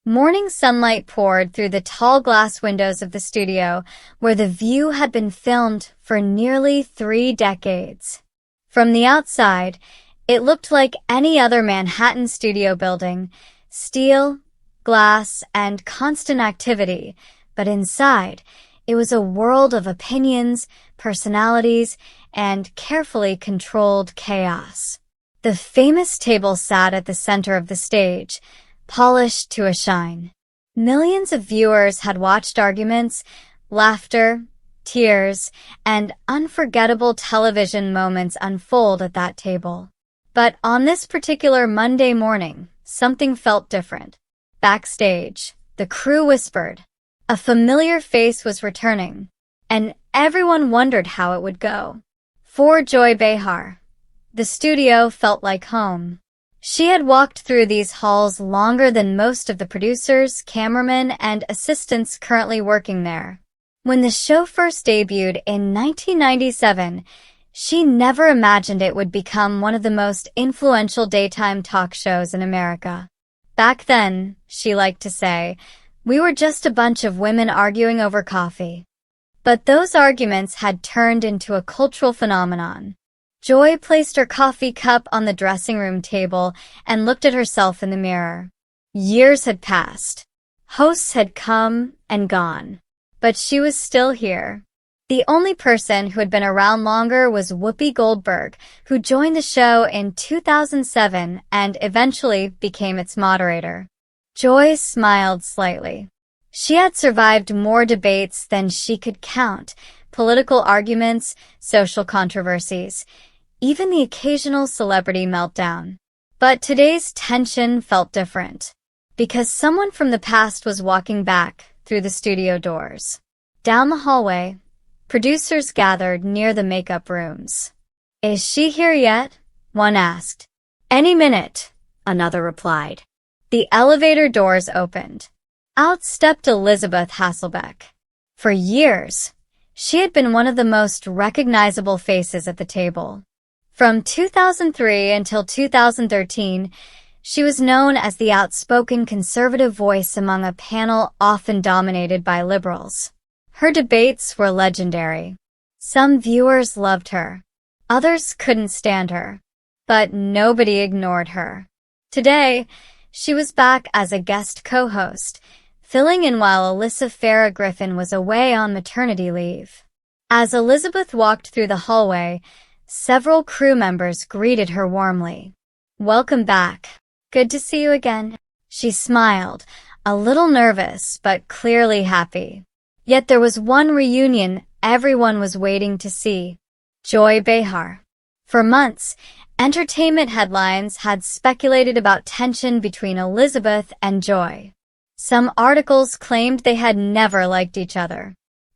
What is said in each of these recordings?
Morning sunlight poured through the tall glass windows of the studio, where the view had been filmed for nearly 3 decades. From the outside, it looked like any other Manhattan studio building, steel, glass, and constant activity, but inside, it was a world of opinions, personalities, and carefully controlled chaos. The famous table sat at the center of the stage, polished to a shine. Millions of viewers had watched arguments, laughter, tears, and unforgettable television moments unfold at that table. But on this particular Monday morning, something felt different. Backstage, the crew whispered. A familiar face was returning, and everyone wondered how it would go. For Joy Behar, the studio felt like home. She had walked through these halls longer than most of the producers, cameramen, and assistants currently working there. When the show first debuted in 1997, she never imagined it would become one of the most influential daytime talk shows in America. Back then, she liked to say, we were just a bunch of women arguing over coffee. But those arguments had turned into a cultural phenomenon. Joy placed her coffee cup on the dressing room table and looked at herself in the mirror. Years had passed. Hosts had come and gone. But she was still here. The only person who had been around longer was Whoopi Goldberg, who joined the show in 2007 and eventually became its moderator. Joy smiled slightly. She had survived more debates than she could count, political arguments, social controversies, even the occasional celebrity meltdown. But today's tension felt different, because someone from the past was walking back through the studio doors. Down the hallway, producers gathered near the makeup rooms. Is she here yet? One asked. Any minute, another replied. The elevator doors opened. Out stepped Elizabeth Hasselbeck. For years, she had been one of the most recognizable faces at the table. From 2003 until 2013, she was known as the outspoken conservative voice among a panel often dominated by liberals. Her debates were legendary. Some viewers loved her. Others couldn't stand her. But nobody ignored her. Today, she was back as a guest co-host, filling in while Alyssa Farah Griffin was away on maternity leave. As Elizabeth walked through the hallway, several crew members greeted her warmly. Welcome back. Good to see you again. She smiled, a little nervous but clearly happy. Yet there was one reunion everyone was waiting to see. Joy Behar. For months, entertainment headlines had speculated about tension between Elizabeth and Joy. Some articles claimed they had never liked each other.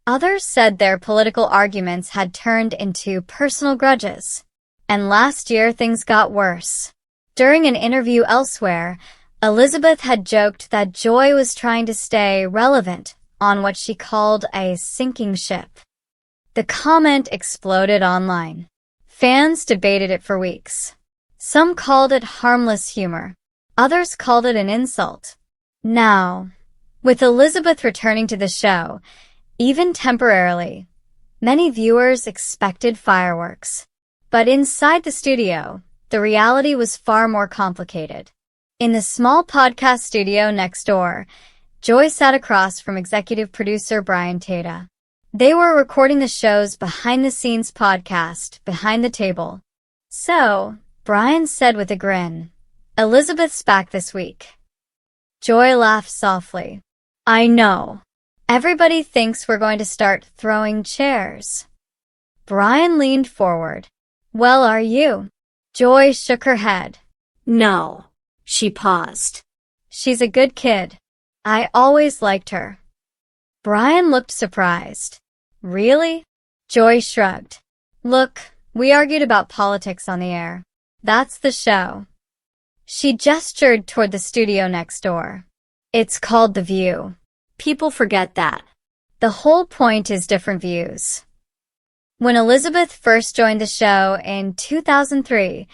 Others said their political arguments had turned into personal grudges. And last year things got worse. During an interview elsewhere, Elizabeth had joked that Joy was trying to stay relevant on what she called a sinking ship. The comment exploded online. Fans debated it for weeks. Some called it harmless humor. Others called it an insult. Now, with Elizabeth returning to the show, even temporarily, many viewers expected fireworks. But inside the studio, the reality was far more complicated. In the small podcast studio next door, Joy sat across from executive producer Brian Tata. They were recording the show's behind-the-scenes podcast, Behind the Table. So, Brian said with a grin, Elizabeth's back this week. Joy laughed softly. I know. Everybody thinks we're going to start throwing chairs. Brian leaned forward. Well, are you? Joy shook her head. No. She paused. She's a good kid. I always liked her. Brian looked surprised. Really? Joy shrugged. Look, we argued about politics on the air. That's the show. She gestured toward the studio next door. It's called The View. People forget that. The whole point is different views. When Elizabeth first joined the show in 2003,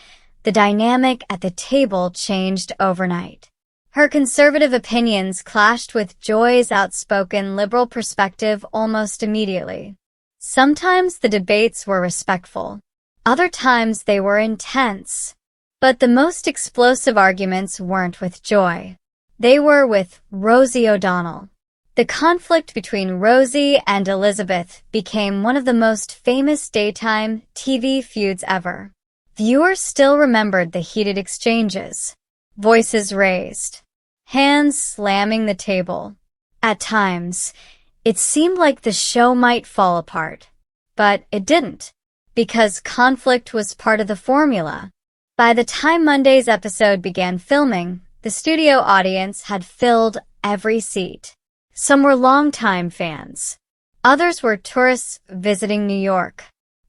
the dynamic at the table changed overnight. Her conservative opinions clashed with Joy's outspoken liberal perspective almost immediately. Sometimes the debates were respectful. Other times they were intense. But the most explosive arguments weren't with Joy. They were with Rosie O'Donnell. The conflict between Rosie and Elizabeth became one of the most famous daytime TV feuds ever. Viewers still remembered the heated exchanges. Voices raised. Hands slamming the table. At times, it seemed like the show might fall apart. But it didn't, because conflict was part of the formula. By the time Monday's episode began filming, the studio audience had filled every seat. Some were longtime fans. Others were tourists visiting New York.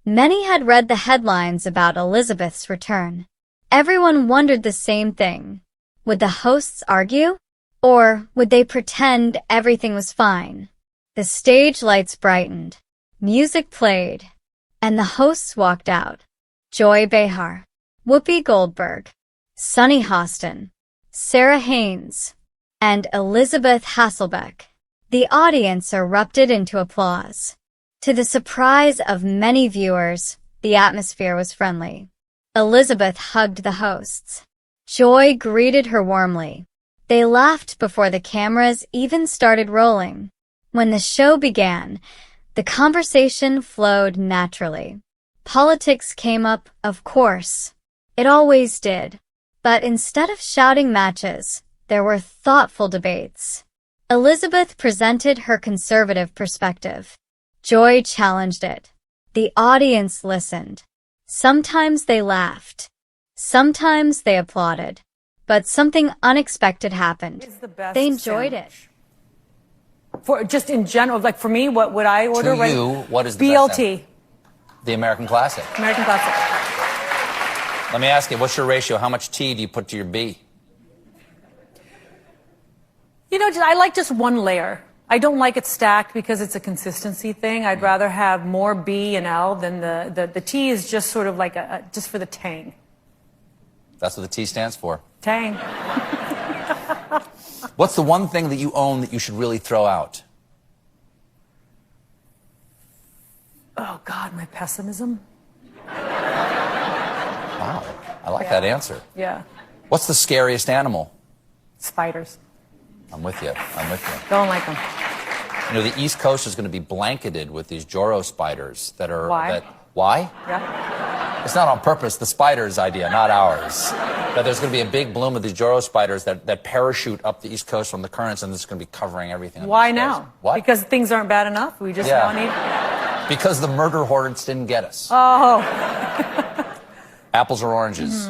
Many had read the headlines about Elizabeth's return. Everyone wondered the same thing. Would the hosts argue? Or would they pretend everything was fine? The stage lights brightened. Music played. And the hosts walked out. Joy Behar, Whoopi Goldberg, Sunny Hostin, Sarah Haynes, and Elizabeth Hasselbeck. The audience erupted into applause. To the surprise of many viewers, the atmosphere was friendly. Elizabeth hugged the hosts. Joy greeted her warmly. They laughed before the cameras even started rolling. When the show began, the conversation flowed naturally. Politics came up, of course. It always did. But instead of shouting matches, there were thoughtful debates. Elizabeth presented her conservative perspective. Joy challenged it. The audience listened. Sometimes they laughed. Sometimes they applauded. But something unexpected happened. They enjoyed it. For just in general, like for me, what would I order? To you, what is the BLT? best sandwich? The American Classic. American Classic. Let me ask you, what's your ratio? How much tea do you put to your B? You know, I like just one layer. I don't like it stacked because it's a consistency thing. I'd rather have more B and L than the T is just sort of like just for the tang. That's what the T stands for. Tang. What's the one thing that you own that you should really throw out? Oh, God, my pessimism. Wow, I like that answer. Yeah. What's the scariest animal? Spiders. I'm with you. I'm with you. Don't like them. You know, the East Coast is going to be blanketed with these Joro spiders that are... Why? Why? Yeah. It's not on purpose. The spider's idea, not ours. That there's going to be a big bloom of these Joro spiders that parachute up the East Coast from the currents, and it's going to be covering everything. Why now? What? Because things aren't bad enough? We just now need... Because the murder hornets didn't get us. Oh. Apples or oranges?